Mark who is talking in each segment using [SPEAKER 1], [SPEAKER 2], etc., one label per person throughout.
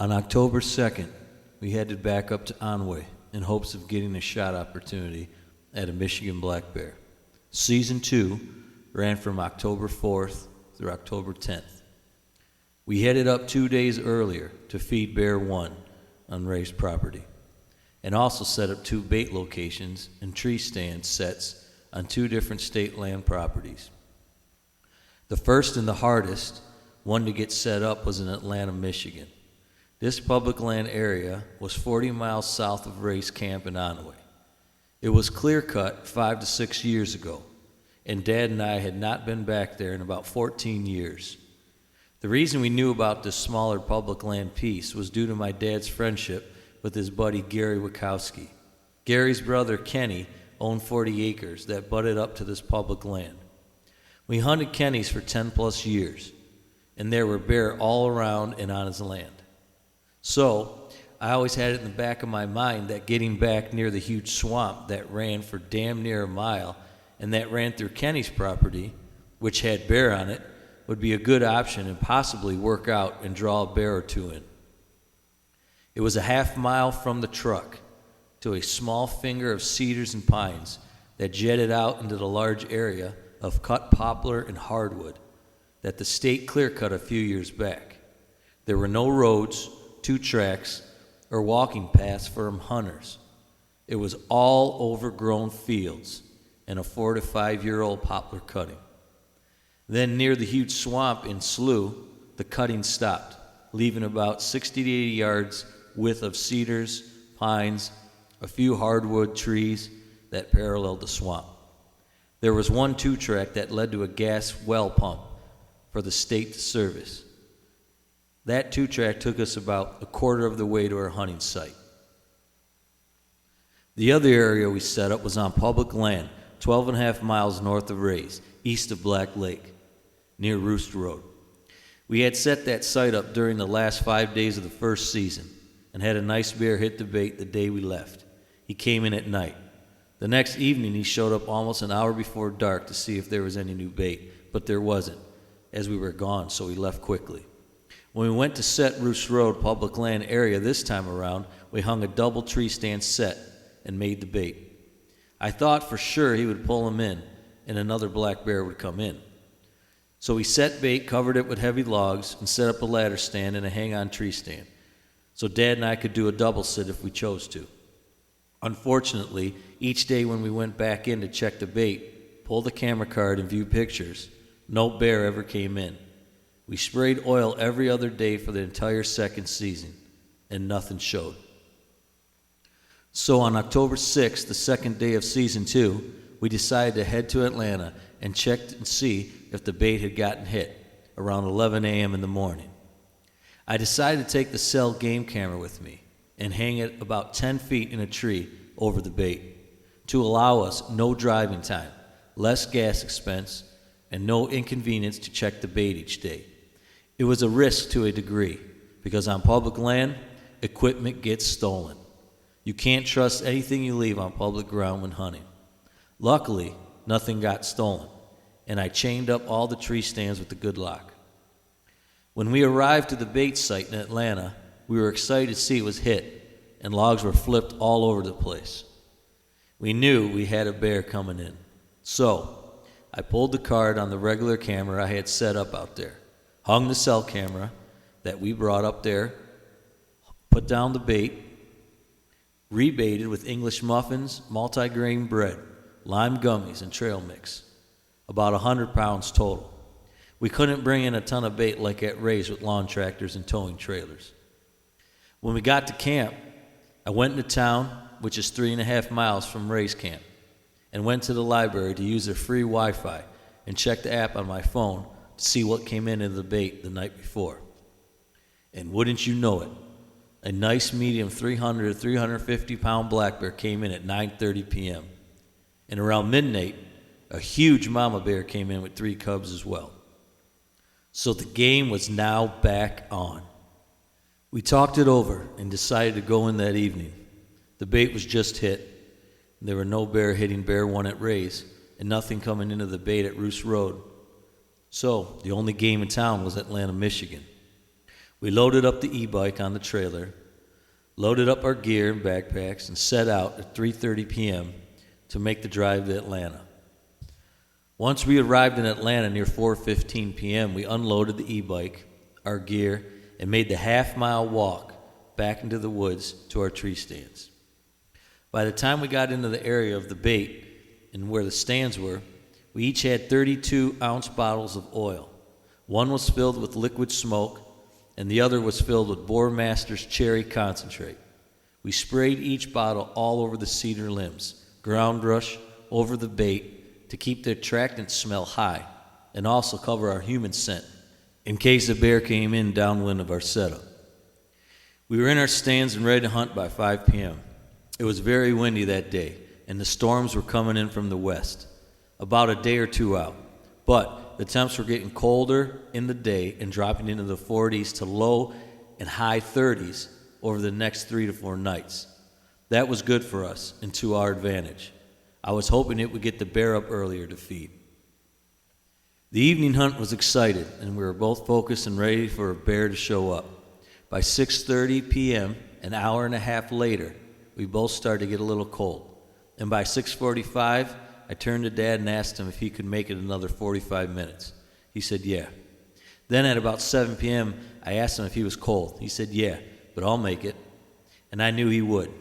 [SPEAKER 1] On October 2nd, we headed back up to Onway in hopes of getting a shot opportunity at a Michigan black bear. Season 2 ran from October 4th through October 10th. We headed up 2 days earlier to feed Bear 1 on Ray's property, and also set up 2 bait locations and tree stand sets on 2 different state land properties. The first and the hardest one to get set up was in Atlanta, Michigan. This public land area was 40 miles south of Ray's camp in Onway. It was clear-cut 5 to 6 years ago, and Dad and I had not been back there in about 14 years. The reason we knew about this smaller public land piece was due to my dad's friendship with his buddy Gary Wachowski. Gary's brother Kenny owned 40 acres that butted up to this public land. We hunted Kenny's for 10 plus years, and there were bear all around and on his land. So, I always had it in the back of my mind that getting back near the huge swamp that ran for damn near a mile and that ran through Kenny's property, which had bear on it, would be a good option and possibly work out and draw a bear or 2 in. It was a half mile from the truck to a small finger of cedars and pines that jetted out into the large area of cut poplar and hardwood that the state clear-cut a few years back. There were no roads, 2 tracks, or walking paths for hunters. It was all overgrown fields and a 4 to 5 year old poplar cutting. Then near the huge swamp in Slough, the cutting stopped, leaving about 60 to 80 yards width of cedars, pines, a few hardwood trees that paralleled the swamp. There was 1 2-track that led to a gas well pump for the state to service. That 2-track took us about a quarter of the way to our hunting site. The other area we set up was on public land, 12.5 miles north of Ray's, east of Black Lake, near Roost Road. We had set that site up during the last 5 days of the first season and had a nice bear hit the bait the day we left. He came in at night. The next evening he showed up almost an hour before dark to see if there was any new bait, but there wasn't, as we were gone, so we left quickly. When we went to set Roost Road public land area this time around, we hung a double tree stand set and made the bait. I thought for sure he would pull him in and another black bear would come in. So we set bait, covered it with heavy logs, and set up a ladder stand and a hang-on tree stand, so Dad and I could do a double sit if we chose to. Unfortunately, each day when we went back in to check the bait, pull the camera card and view pictures, no bear ever came in. We sprayed oil every other day for the entire second season, and nothing showed. So on October 6th, the second day of season 2, we decided to head to Atlanta and check and see if the bait had gotten hit around 11 a.m. in the morning. I decided to take the cell game camera with me and hang it about 10 feet in a tree over the bait to allow us no driving time, less gas expense, and no inconvenience to check the bait each day. It was a risk to a degree because on public land, equipment gets stolen. You can't trust anything you leave on public ground when hunting. Luckily, nothing got stolen, and I chained up all the tree stands with the good lock. When we arrived to the bait site in Atlanta, we were excited to see it was hit, and logs were flipped all over the place. We knew we had a bear coming in. So, I pulled the card on the regular camera I had set up out there, hung the cell camera that we brought up there, put down the bait, rebaited with English muffins, multi-grain bread, lime gummies, and trail mix. About 100 pounds total. We couldn't bring in a ton of bait like at Ray's with lawn tractors and towing trailers. When we got to camp, I went into town, which is 3.5 miles from Ray's camp, and went to the library to use their free Wi-Fi and check the app on my phone to see what came into the bait the night before. And wouldn't you know it, a nice medium 300 to 350 pound black bear came in at 9:30 p.m. And around midnight, a huge mama bear came in with 3 cubs as well. So the game was now back on. We talked it over and decided to go in that evening. The bait was just hit. There were no bear hitting Bear 1 at Ray's, and nothing coming into the bait at Roost Road. So the only game in town was Atlanta, Michigan. We loaded up the e-bike on the trailer, loaded up our gear and backpacks, and set out at 3:30 p.m. to make the drive to Atlanta. Once we arrived in Atlanta near 4:15 p.m., we unloaded the e-bike, our gear, and made the half-mile walk back into the woods to our tree stands. By the time we got into the area of the bait and where the stands were, we each had 32-ounce bottles of oil. One was filled with liquid smoke, and the other was filled with Boarmaster's cherry concentrate. We sprayed each bottle all over the cedar limbs, ground brush over the bait to keep the attractant smell high, and also cover our human scent in case a bear came in downwind of our setup. We were in our stands and ready to hunt by 5 p.m. It was very windy that day, and the storms were coming in from the west, about a day or two out. But the temps were getting colder in the day and dropping into the 40s to low and high 30s over the next 3 to 4 nights. That was good for us and to our advantage. I was hoping it would get the bear up earlier to feed. The evening hunt was excited, and we were both focused and ready for a bear to show up. By 6:30 p.m., an hour and a half later, we both started to get a little cold. And by 6:45, I turned to Dad and asked him if he could make it another 45 minutes. He said, yeah. Then at about 7 p.m., I asked him if he was cold. He said, yeah, but I'll make it. And I knew he would.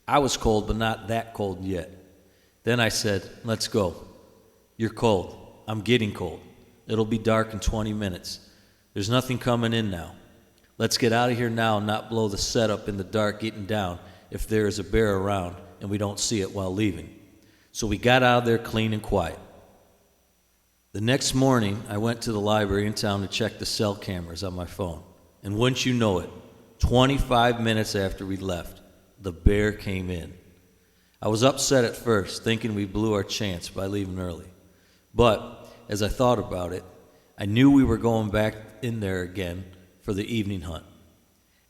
[SPEAKER 1] I was cold, but not that cold yet. Then I said, let's go. You're cold. I'm getting cold. It'll be dark in 20 minutes. There's nothing coming in now. Let's get out of here now and not blow the setup in the dark getting down if there is a bear around and we don't see it while leaving. So we got out of there clean and quiet. The next morning, I went to the library in town to check the cell cameras on my phone. And wouldn't you know it, 25 minutes after we left, the bear came in. I was upset at first, thinking we blew our chance by leaving early. But as I thought about it, I knew we were going back in there again for the evening hunt.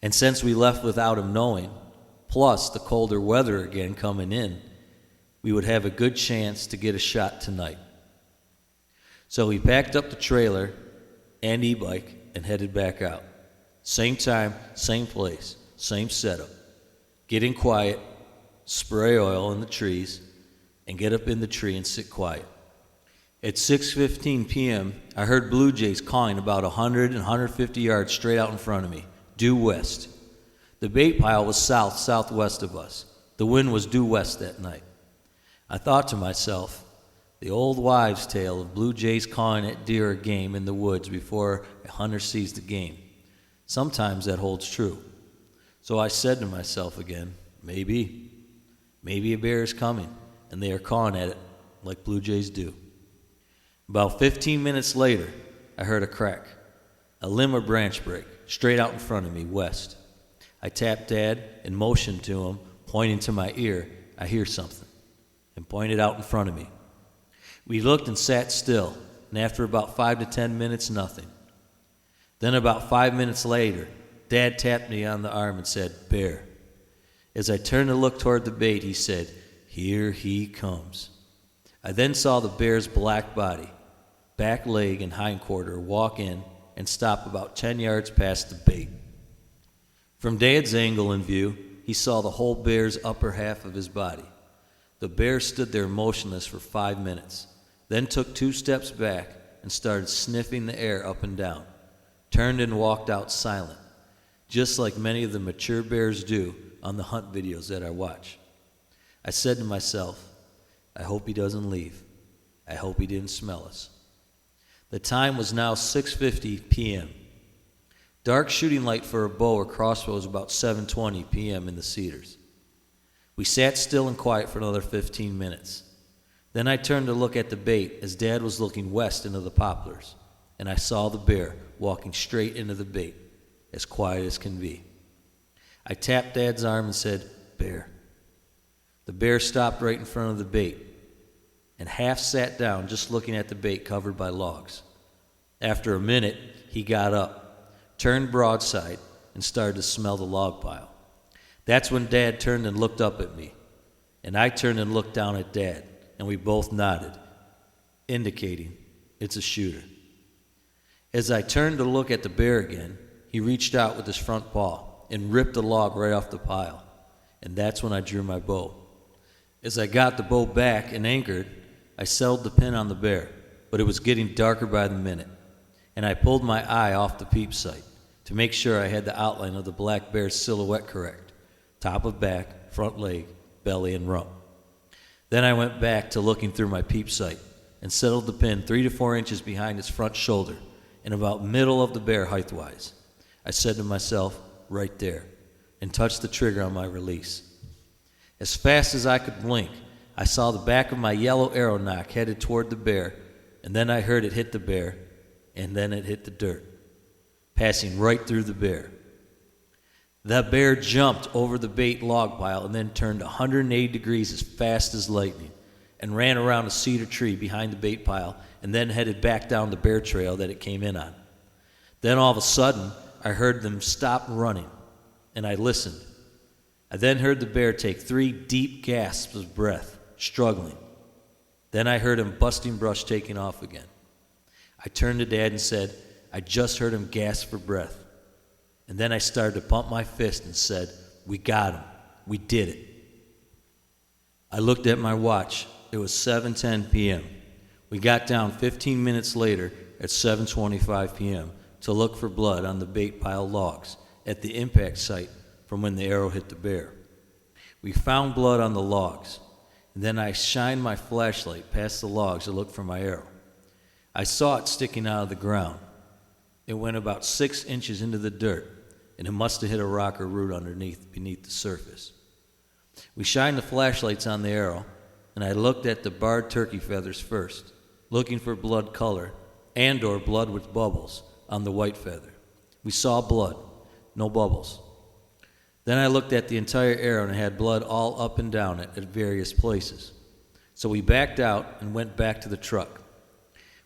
[SPEAKER 1] And since we left without him knowing, plus the colder weather again coming in, we would have a good chance to get a shot tonight. So we packed up the trailer and e-bike and headed back out. Same time, same place, same setup. Get in quiet, spray oil in the trees, and get up in the tree and sit quiet. At 6:15 p.m., I heard blue jays cawing about 100 and 150 yards straight out in front of me, due west. The bait pile was southwest of us. The wind was due west that night. I thought to myself, the old wives' tale of blue jays cawing at deer or game in the woods before a hunter sees the game. Sometimes that holds true. So I said to myself again, maybe a bear is coming, and they are cawing at it like blue jays do. About 15 minutes later, I heard a crack, a limb or branch break, straight out in front of me, west. I tapped Dad and motioned to him, pointing to my ear, I hear something, and pointed out in front of me. We looked and sat still, and after about 5 to 10 minutes, nothing. Then about 5 minutes later, Dad tapped me on the arm and said, bear. As I turned to look toward the bait, he said, here he comes. I then saw the bear's black body, back leg and hind quarter, walk in and stop about 10 yards past the bait. From Dad's angle in view, he saw the whole bear's upper half of his body. The bear stood there motionless for 5 minutes, then took 2 steps back and started sniffing the air up and down, turned and walked out silent, just like many of the mature bears do on the hunt videos that I watch. I said to myself, I hope he doesn't leave. I hope he didn't smell us. The time was now 6:50 p.m. Dark shooting light for a bow or crossbow was about 7:20 p.m. in the cedars. We sat still and quiet for another 15 minutes. Then I turned to look at the bait as Dad was looking west into the poplars, and I saw the bear walking straight into the bait, as quiet as can be. I tapped Dad's arm and said, bear. The bear stopped right in front of the bait and half sat down just looking at the bait covered by logs. After a minute, he got up, turned broadside, and started to smell the log pile. That's when Dad turned and looked up at me, and I turned and looked down at Dad, and we both nodded, indicating it's a shooter. As I turned to look at the bear again, he reached out with his front paw and ripped the log right off the pile. And that's when I drew my bow. As I got the bow back and anchored, I settled the pin on the bear, but it was getting darker by the minute, and I pulled my eye off the peep sight to make sure I had the outline of the black bear's silhouette correct, top of back, front leg, belly, and rump. Then I went back to looking through my peep sight and settled the pin 3 to 4 inches behind his front shoulder and about middle of the bear height-wise. I said to myself, right there, and touched the trigger on my release. As fast as I could blink, I saw the back of my yellow arrow nock headed toward the bear, and then I heard it hit the bear, and then it hit the dirt, passing right through the bear. The bear jumped over the bait log pile and then turned 180 degrees as fast as lightning and ran around a cedar tree behind the bait pile and then headed back down the bear trail that it came in on. Then all of a sudden, I heard them stop running, and I listened. I then heard the bear take 3 deep gasps of breath, struggling. Then I heard him busting brush taking off again. I turned to Dad and said, I just heard him gasp for breath. And then I started to pump my fist and said, we got him. We did it. I looked at my watch. It was 7:10 p.m. We got down 15 minutes later at 7:25 p.m. to look for blood on the bait pile logs at the impact site from when the arrow hit the bear. We found blood on the logs, and then I shined my flashlight past the logs to look for my arrow. I saw it sticking out of the ground. It went about 6 inches into the dirt, and it must have hit a rock or root beneath the surface. We shined the flashlights on the arrow, and I looked at the barred turkey feathers first, looking for blood color and or blood with bubbles on the white feather. We saw blood, no bubbles. Then I looked at the entire arrow and it had blood all up and down it at various places. So we backed out and went back to the truck.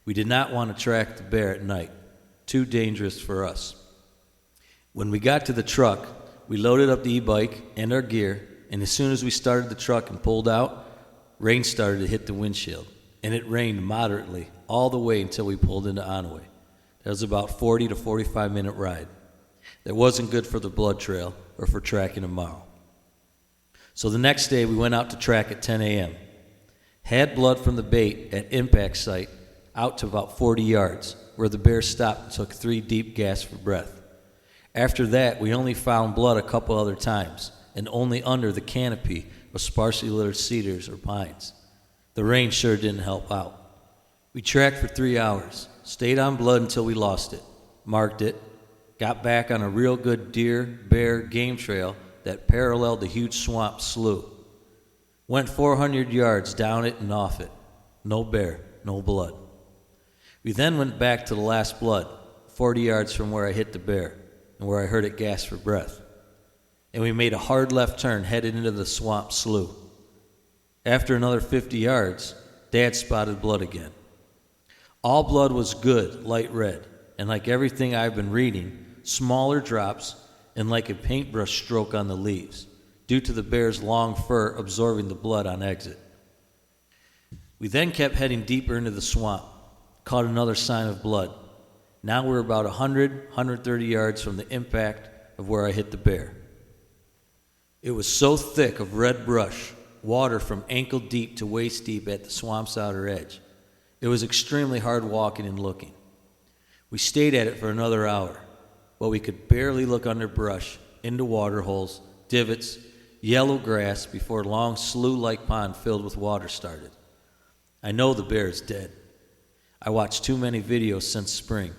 [SPEAKER 1] We did not want to track the bear at night. Too dangerous for us. When we got to the truck, we loaded up the e-bike and our gear, and as soon as we started the truck and pulled out, rain started to hit the windshield, and it rained moderately all the way until we pulled into Onway. That was about 40 to 45 minute ride. That wasn't good for the blood trail or for tracking tomorrow. So the next day we went out to track at 10 a.m. Had blood from the bait at impact site out to about 40 yards, where the bear stopped and took 3 deep gasps for breath. After that, we only found blood a couple other times, and only under the canopy of sparsely littered cedars or pines. The rain sure didn't help out. We tracked for 3 hours, stayed on blood until we lost it, marked it, got back on a real good deer, bear, game trail that paralleled the huge swamp slough. Went 400 yards down it and off it. No bear, no blood. We then went back to the last blood, 40 yards from where I hit the bear and where I heard it gasp for breath. And we made a hard left turn headed into the swamp slough. After another 50 yards, Dad spotted blood again. All blood was good, light red, and like everything I've been reading, smaller drops and like a paintbrush stroke on the leaves, due to the bear's long fur absorbing the blood on exit. We then kept heading deeper into the swamp, caught another sign of blood. Now we're about 130 yards from the impact of where I hit the bear. It was so thick of red brush, water from ankle deep to waist deep at the swamp's outer edge. It was extremely hard walking and looking. We stayed at it for another hour, but we could barely look under brush, into water holes, divots, yellow grass before a long slough-like pond filled with water started. I know the bear is dead. I watched too many videos since spring,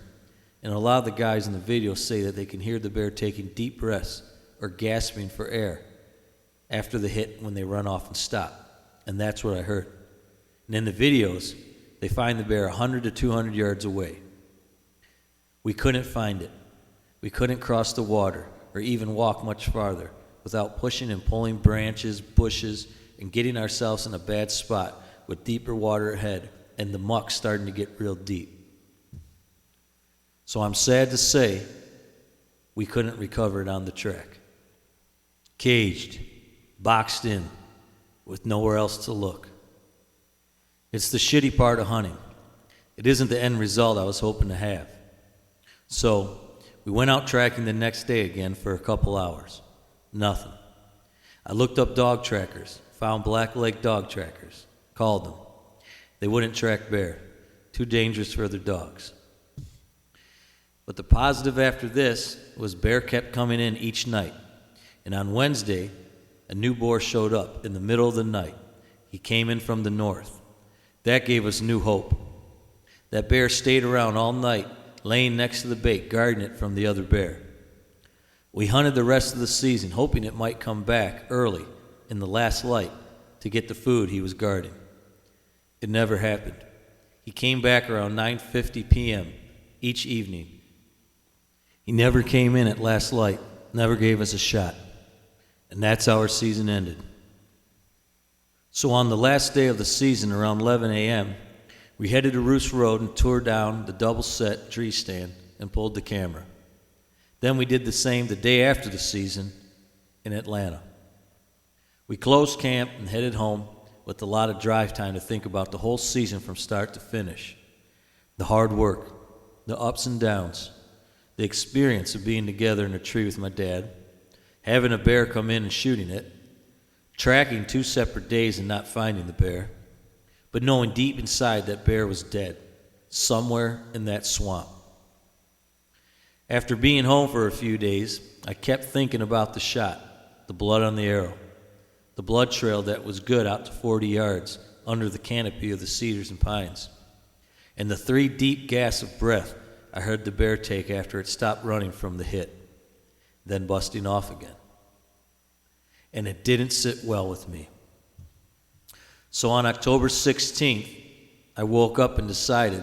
[SPEAKER 1] and a lot of the guys in the videos say that they can hear the bear taking deep breaths or gasping for air after the hit when they run off and stop, and that's what I heard. And in the videos, they find the bear 100 to 200 yards away. We couldn't find it. We couldn't cross the water or even walk much farther without pushing and pulling branches, bushes, and getting ourselves in a bad spot with deeper water ahead and the muck starting to get real deep. So I'm sad to say we couldn't recover it on the track. Caged, boxed in, with nowhere else to look. It's the shitty part of hunting. It isn't the end result I was hoping to have. So We went out tracking the next day again for a couple hours. Nothing. I looked up dog trackers, found black-leg dog trackers, called them. They wouldn't track bear. Too dangerous for their dogs. But the positive after this was bear kept coming in each night. And on Wednesday, a new boar showed up in the middle of the night. He came in from the north. That gave us new hope. That bear stayed around all night, laying next to the bait, guarding it from the other bear. We hunted the rest of the season, hoping it might come back early in the last light to get the food he was guarding. It never happened. He came back around 9:50 p.m. each evening. He never came in at last light, never gave us a shot. And that's how our season ended. So on the last day of the season, around 11 a.m., we headed to Roos Road and toured down the double-set tree stand and pulled the camera. Then we did the same the day after the season in Atlanta. We closed camp and headed home with a lot of drive time to think about the whole season from start to finish. The hard work, the ups and downs, the experience of being together in a tree with my dad, having a bear come in and shooting it, tracking 2 separate days and not finding the bear, but knowing deep inside that bear was dead, somewhere in that swamp. After being home for a few days, I kept thinking about the shot, the blood on the arrow, the blood trail that was good out to 40 yards under the canopy of the cedars and pines, and the 3 deep gasps of breath I heard the bear take after it stopped running from the hit, then busting off again. And it didn't sit well with me. So on October 16th, I woke up and decided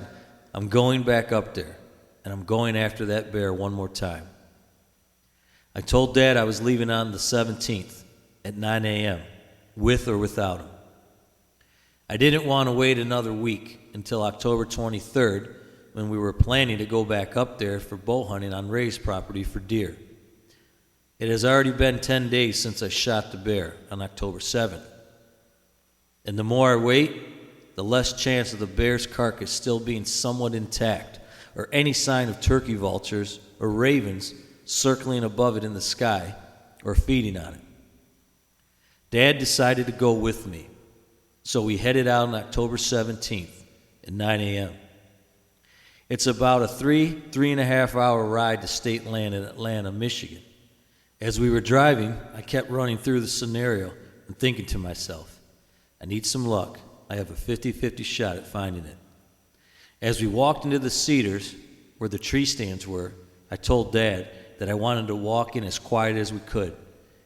[SPEAKER 1] I'm going back up there, and I'm going after that bear one more time. I told Dad I was leaving on the 17th at 9 a.m., with or without him. I didn't want to wait another week until October 23rd, when we were planning to go back up there for bow hunting on Ray's property for deer. It has already been 10 days since I shot the bear on October 7th. And the more I wait, the less chance of the bear's carcass still being somewhat intact, or any sign of turkey vultures or ravens circling above it in the sky or feeding on it. Dad decided to go with me, so we headed out on October 17th at 9 a.m. It's about a 3.5 hour ride to state land in Atlanta, Michigan. As we were driving, I kept running through the scenario and thinking to myself, I need some luck. I have a 50-50 shot at finding it. As we walked into the cedars, where the tree stands were, I told Dad that I wanted to walk in as quiet as we could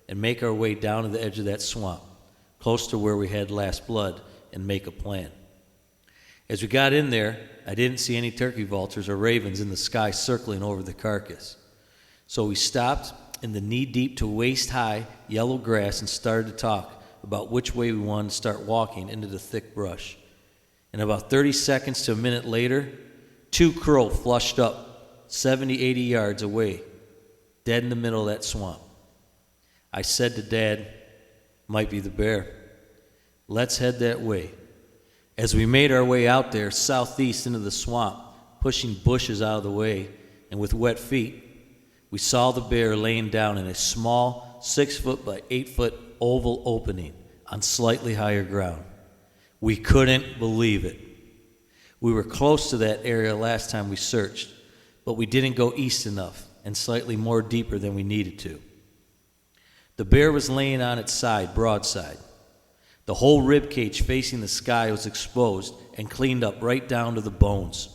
[SPEAKER 1] and make our way down to the edge of that swamp, close to where we had last blood, and make a plan. As we got in there, I didn't see any turkey vultures or ravens in the sky circling over the carcass. So we stopped in the knee-deep to waist-high yellow grass and started to talk about which way we wanted to start walking into the thick brush. And about 30 seconds to a minute later, 2 crow flushed up 70, 80 yards away, dead in the middle of that swamp. I said to Dad, might be the bear. Let's head that way. As we made our way out there, southeast into the swamp, pushing bushes out of the way, and with wet feet, we saw the bear laying down in a small 6-foot by 8-foot oval opening on slightly higher ground. We couldn't believe it. We were close to that area last time we searched, but we didn't go east enough and slightly more deeper than we needed to. The bear was laying on its side, broadside. The whole rib cage facing the sky was exposed and cleaned up right down to the bones.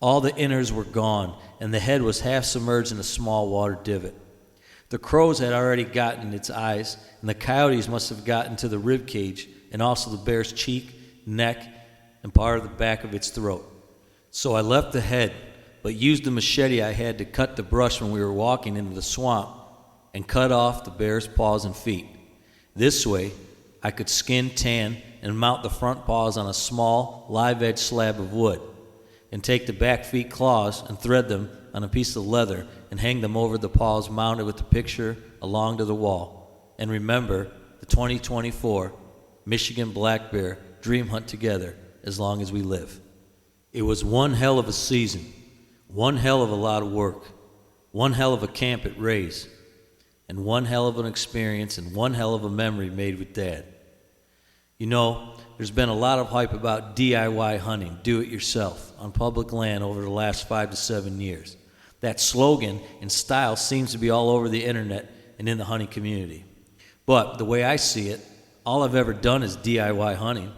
[SPEAKER 1] All the innards were gone, and the head was half submerged in a small water divot. The crows had already gotten its eyes, and the coyotes must have gotten to the rib cage and also the bear's cheek, neck, and part of the back of its throat. So I left the head, but used the machete I had to cut the brush when we were walking into the swamp and cut off the bear's paws and feet. This way, I could skin, tan, and mount the front paws on a small, live-edge slab of wood, and take the back feet claws and thread them on a piece of leather and hang them over the paws mounted with the picture along to the wall. And remember the 2024 Michigan black bear dream hunt together as long as we live. It was one hell of a season, one hell of a lot of work, One hell of a camp at Ray's, and one hell of an experience and one hell of a memory made with Dad. You know, there's been a lot of hype about DIY hunting, do it yourself, on public land over the last 5 to 7 years. That slogan and style seems to be all over the internet and in the hunting community. But the way I see it, all I've ever done is DIY hunting.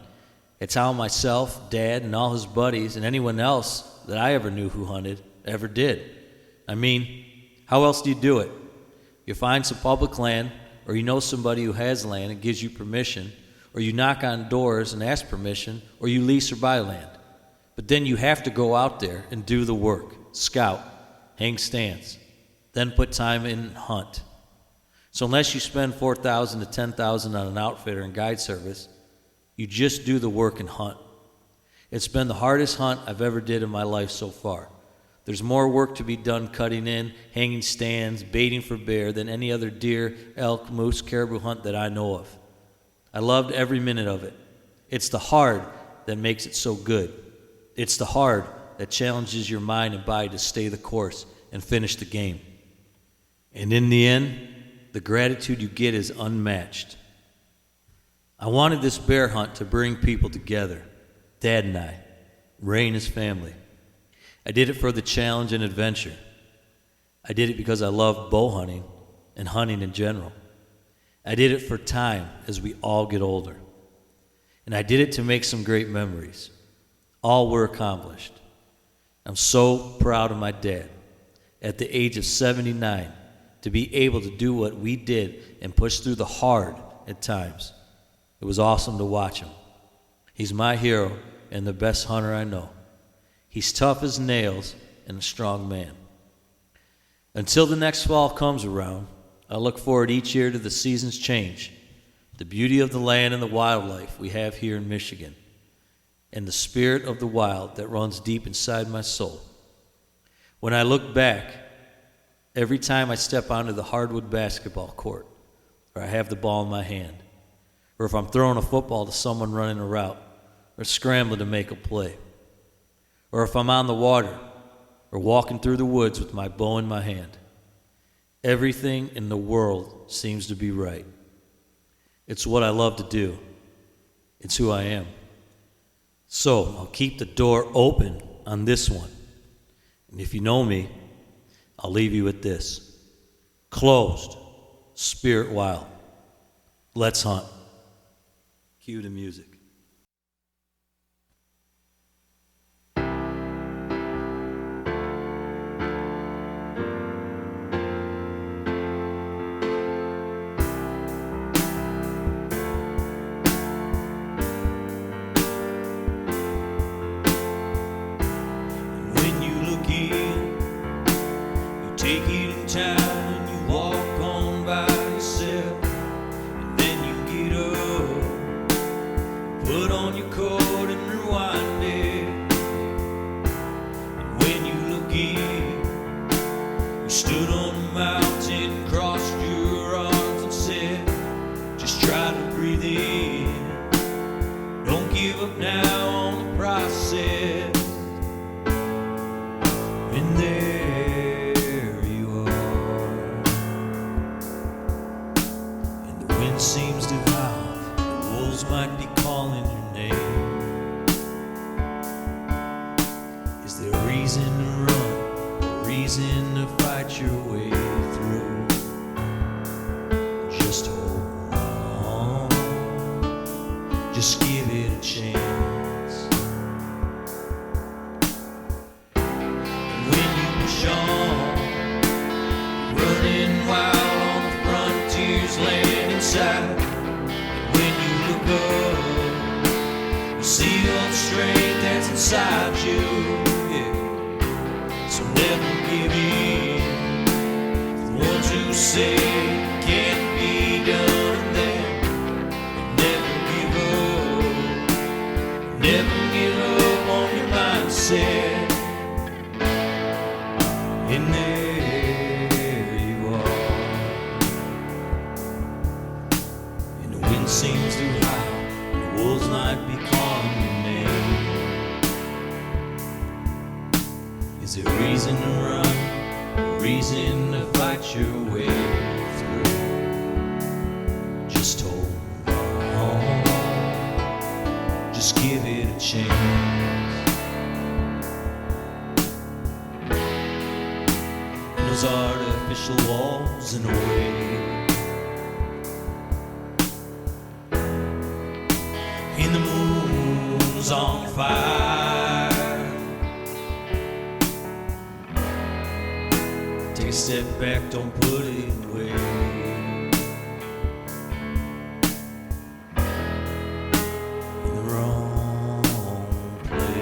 [SPEAKER 1] It's how myself, Dad, and all his buddies, and anyone else that I ever knew who hunted, ever did. I mean, how else do you do it? You find some public land, or you know somebody who has land and gives you permission, or you knock on doors and ask permission, or you lease or buy land. But then you have to go out there and do the work, scout, hang stands, then put time in and hunt. So unless you spend $4,000 to $10,000 on an outfitter and guide service, you just do the work and hunt. It's been the hardest hunt I've ever did in my life so far. There's more work to be done cutting in, hanging stands, baiting for bear than any other deer, elk, moose, caribou hunt that I know of. I loved every minute of it. It's the hard that makes it so good. It's the hard that challenges your mind and body to stay the course and finish the game. And in the end, the gratitude you get is unmatched. I wanted this bear hunt to bring people together, Dad and I, Ray and his family. I did it for the challenge and adventure. I did it because I love bow hunting and hunting in general. I did it for time as we all get older. And I did it to make some great memories. All were accomplished. I'm so proud of my dad. At the age of 79, to be able to do what we did and push through the hard at times. It was awesome to watch him. He's my hero and the best hunter I know. He's tough as nails and a strong man. Until the next fall comes around, I look forward each year to the season's change, the beauty of the land and the wildlife we have here in Michigan, and the spirit of the wild that runs deep inside my soul. When I look back, every time I step onto the hardwood basketball court, or I have the ball in my hand, or if I'm throwing a football to someone running a route, or scrambling to make a play, or if I'm on the water, or walking through the woods with my bow in my hand, everything in the world seems to be right. It's what I love to do. It's who I am. So I'll keep the door open on this one. And if you know me, I'll leave you with this. Closed, spirit wild. Let's hunt. Cue the music.
[SPEAKER 2] Take it in town and you walk on by yourself, and then you get up, put on your coat and rewind it. And when you look in, you stood on a mountain, crossed your arms and said, just try to breathe in, don't give up now on the process. And there seems to howl, the wolves might be calling your name. Is there a reason to run, a reason to fight your way through? Just hold on, just give it a chance. And when you push on, running wild on the frontier's land, and when you look up, you see all the strength that's inside you, yeah. So never give in to the ones who say it can't be done, and then never give up on your mindset. And there you are. Seems to howl, the wolves might be calling your name. Is there a reason to run, a reason your way through. Just hold on, just give it a chance. And those artificial walls in a way, and the moon's on fire. Take a step back, don't put it away. In the wrong place.